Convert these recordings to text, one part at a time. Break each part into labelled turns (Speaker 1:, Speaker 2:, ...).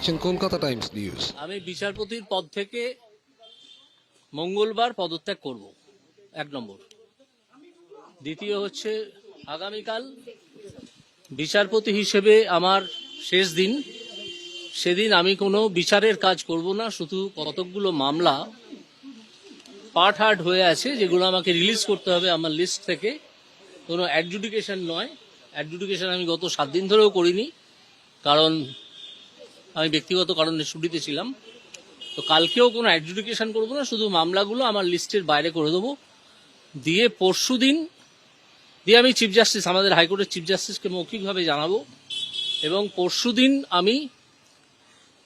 Speaker 1: দেখছেন Kolkata Times news.
Speaker 2: আমি বিচারপতির পদ থেকে মঙ্গলবার পদত্যাগ করব, 1 নম্বর। দ্বিতীয় হচ্ছে, আগামীকাল বিচারপতি হিসেবে আমার শেষ দিন। সেদিন আমি কোনো বিচারের কাজ করব না, শুধু কতকগুলো মামলা পার্ট হার্ট হয়ে আছে যেগুলো আমাকে রিলিজ করতে হবে আমার লিস্ট থেকে। কোনো অ্যাডজুডিকেশন নয়, অ্যাডজুডিকেশন আমি গত 7 দিন ধরেও করিনি, কারণ আমি ব্যক্তিগত কারণে ছুটিতে ছিলাম। তো কালকেও কোনো অ্যাডজুডিকেশন করবো না, শুধু মামলাগুলো আমার লিস্টের বাইরে করে দেবো। দিয়ে পরশু দিন দিয়ে আমি চিফ জাস্টিস, আমাদের হাইকোর্টের চিফ জাস্টিসকে মৌখিকভাবে জানাবো, এবং পরশু দিন আমি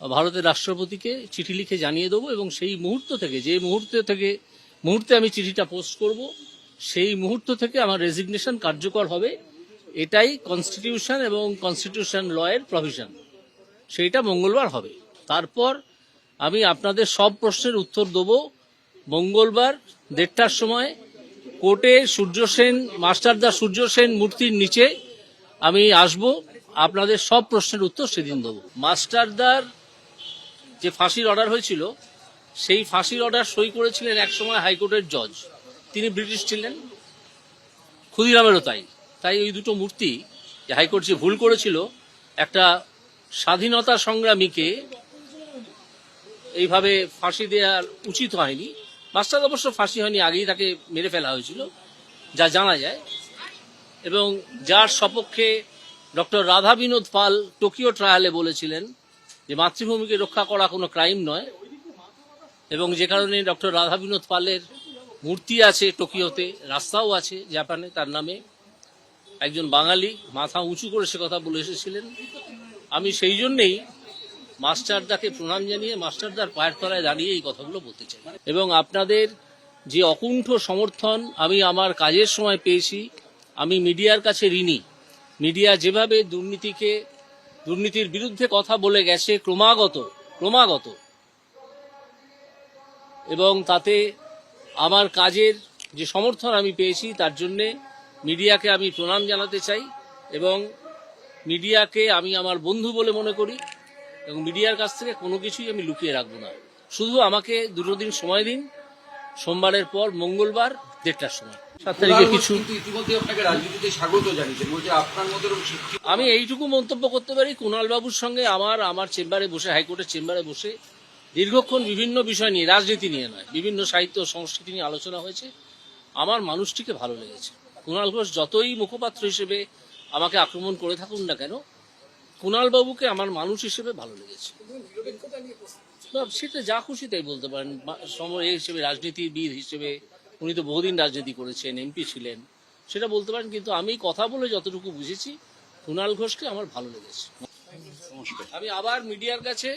Speaker 2: ভারতের রাষ্ট্রপতিকে চিঠি লিখে জানিয়ে দেবো। এবং সেই মুহূর্ত থেকে, যে মুহূর্তে আমি চিঠিটা পোস্ট করব, সেই মুহূর্ত থেকে আমার রেজিগনেশন কার্যকর হবে। এটাই কনস্টিটিউশন এবং কনস্টিটিউশন লয়ের প্রভিশন, সেইটা মঙ্গলবার হবে। তারপর আমি আপনাদের সব প্রশ্নের উত্তর দেবো মঙ্গলবার 1:30টার সময় কোর্টে মাস্টারদা সূর্য সেন মূর্তির নিচে আমি আসব। আপনাদের সব প্রশ্নের উত্তর সেদিন দেবো। মাস্টারদার যে ফাঁসির অর্ডার হয়েছিল, সেই ফাঁসির অর্ডার সই করেছিলেন একসময় হাইকোর্টের জজ, তিনি ব্রিটিশ ছিলেন, ক্ষুদিরামেরও তাই ওই দুটো মূর্তি, যে হাইকোর্ট যে ভুল করেছিল, একটা স্বাধীনতা সংগ্রামীকে এইভাবে ফাঁসি দেওয়ার উচিত হয়নি। মাস্টার অবশ্য ফাঁসি হয়নি, আগেই তাকে মেরে ফেলা হয়েছিল যা জানা যায়, এবং যার সপক্ষে ডক্টর রাধা বিনোদ পাল টোকিও ট্রায়ালে বলেছিলেন যে মাতৃভূমিকে রক্ষা করা কোনো ক্রাইম নয়, এবং যে কারণে ডক্টর রাধা বিনোদ পালের মূর্তি আছে টোকিওতে, রাস্তাও আছে জাপানে তার নামে। একজন বাঙালি মাথা উঁচু করে সে কথা বলে এসেছিলেন। আমি সেই জন্যেই মাস্টারদাকে প্রণাম জানিয়ে মাস্টারদার পায়ের তলায় দাঁড়িয়ে এই কথাগুলো বলতে চাই। এবং আপনাদের যে অকুণ্ঠ সমর্থন আমি আমার কাজের সময় পেয়েছি, আমি মিডিয়ার কাছে ঋণী। মিডিয়া যেভাবে দুর্নীতির বিরুদ্ধে কথা বলে গেছে ক্রমাগত, এবং তাতে আমার কাজের যে সমর্থন আমি পেয়েছি, তার জন্যে মিডিয়াকে আমি প্রণাম জানাতে চাই। এবং মিডিয়াকে আমি আমার বন্ধু বলে মনে করি, এবং মিডিয়ার কাছ থেকে কোনো কিছুই আমি লুকিয়ে রাখবো না। শুধু আমাকে 2 দিন সময় দিন, সোমবারের পর মঙ্গলবার 1:30টার সময়। 7 তারিখে কিছু আমি এইটুকু মন্তব্য করতে পারি, কুণাল বাবুর সঙ্গে আমার চেম্বারে বসে, হাইকোর্টের চেম্বারে বসে দীর্ঘক্ষণ বিভিন্ন বিষয় নিয়ে, রাজনীতি নিয়ে নয়, বিভিন্ন সাহিত্য সংস্কৃতি নিয়ে আলোচনা হয়েছে। আমার মানুষটিকে ভালো লেগেছে। কুণাল ঘোষ যতই মুখপাত্র হিসেবে আমাকে আক্রমণ করে থাকুন না কেন, কুণাল বাবুকে আমার মানুষ হিসেবে ভালো লেগেছে। সেটা যা খুশি তাই বলতে পারেন, সময় হিসেবে, রাজনীতিবিদ হিসেবে উনি তো বহুদিন রাজনীতি করেছেন, এমপি ছিলেন, সেটা বলতে পারেন। কিন্তু আমি কথা বলে যতটুকু বুঝেছি, কুণাল ঘোষকে আমার ভালো লেগেছে। আমি আবার মিডিয়ার কাছে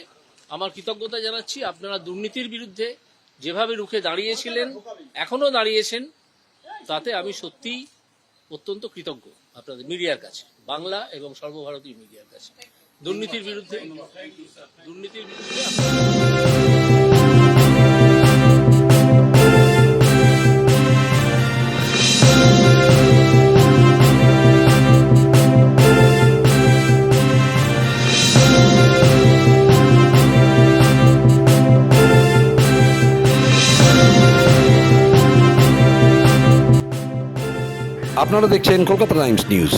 Speaker 2: আমার কৃতজ্ঞতা জানাচ্ছি। আপনারা দুর্নীতির বিরুদ্ধে যেভাবে রুখে দাঁড়িয়েছিলেন, এখনো দাঁড়িয়েছেন, তাতে আমি সত্যিই অত্যন্ত কৃতজ্ঞ আপনাদের মিডিয়ার কাছে, বাংলা এবং সর্বভারতীয় মিডিয়ার কাছে। দুর্নীতির বিরুদ্ধে
Speaker 1: আপনারা দেখছেন কলকাতা টাইমস নিউজ।